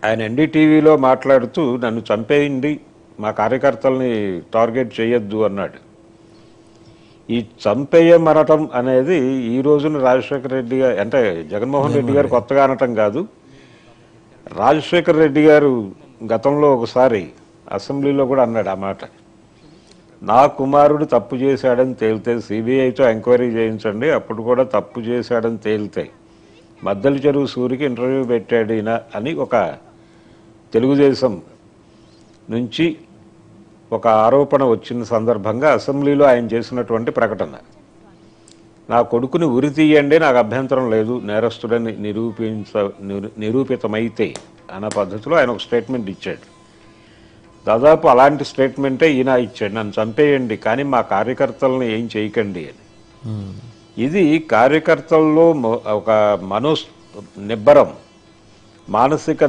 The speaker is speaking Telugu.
ఆయన ఎన్డీటీవీలో మాట్లాడుతూ నన్ను చంపేయండి, మా కార్యకర్తల్ని టార్గెట్ చేయొద్దు అన్నాడు. ఈ చంపేయమనటం అనేది ఈ రోజున రాజశేఖర రెడ్డి గారు అంటే జగన్మోహన్ రెడ్డి గారు కొత్తగా అనటం కాదు. రాజశేఖర రెడ్డి గారు గతంలో ఒకసారి అసెంబ్లీలో కూడా అన్నాడు ఆ మాట. నా కుమారుడు తప్పు చేశాడని తేలితే సిబిఐతో ఎంక్వైరీ చేయించండి, అప్పుడు కూడా తప్పు చేశాడని తేలితే మద్దెల చెరువు సూరికి ఇంటర్వ్యూ పెట్టాడు ఈయన అని ఒక తెలుగుదేశం నుంచి ఒక ఆరోపణ వచ్చిన సందర్భంగా అసెంబ్లీలో ఆయన చేసినటువంటి ప్రకటన. నా కొడుకుని ఉరి తీయండి, నాకు అభ్యంతరం లేదు, నేరస్తుడని నిరూపితమైతే అన్న పద్ధతిలో ఆయన ఒక స్టేట్మెంట్ ఇచ్చాడు. దాదాపు అలాంటి స్టేట్మెంటే ఈయన ఇచ్చాడు, నన్ను చంపేయండి కానీ మా కార్యకర్తలను ఏం చేయకండి అని. ఇది కార్యకర్తల్లో ఒక నిబ్బరం, మానసిక